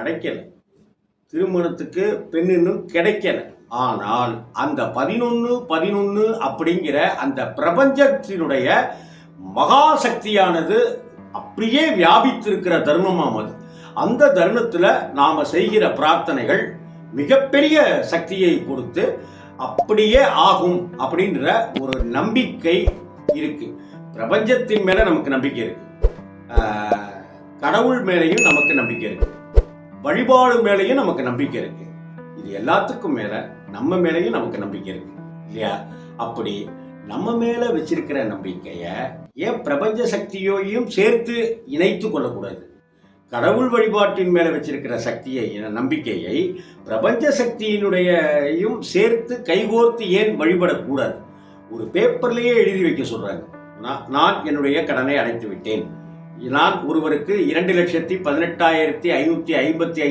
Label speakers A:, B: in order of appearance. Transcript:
A: அடைக்கல. திருமணத்துக்கு பெண் இன்னும் கிடைக்கல. ஆனால் அந்த 11 அப்படிங்கிற அந்த பிரபஞ்சத்தினுடைய மகாசக்தியானது அப்படியே வியாபித்திருக்கிற தருணமாம் அது. அந்த தருணத்தில் நாம் செய்கிற பிரார்த்தனைகள் மிகப்பெரிய சக்தியை கொடுத்து அப்படியே ஆகும் அப்படின்ற ஒரு நம்பிக்கை இருக்கு. பிரபஞ்சத்தின் மேல நமக்கு நம்பிக்கை இருக்கு, கடவுள் மேலையும் நமக்கு நம்பிக்கை இருக்கு, வழிபாடு மேலையும் நமக்கு நம்பிக்கை இருக்கு. இது எல்லாத்துக்கும் மேல நம்ம மேலையும் நமக்கு நம்பிக்கை இருக்கு இல்லையா? அப்படி நம்ம மேல வச்சிருக்கிற நம்பிக்கைய ஏன் பிரபஞ்ச சக்தியோடையும் சேர்த்து இணைத்து கொள்ளக்கூடாது? கடவுள் வழிபாட்டின் மேல வச்சிருக்கிற சக்தியை, நம்பிக்கையை பிரபஞ்ச சக்தியினுடையும் சேர்த்து கைகோர்த்து ஏன் வழிபடக்கூடாது? ஒரு பேப்பர்லயே எழுதி வைக்க சொல்றாங்க, நான் என்னுடைய கடனை அடைத்து விட்டேன், நான் ஒருவருக்கு 2,18,555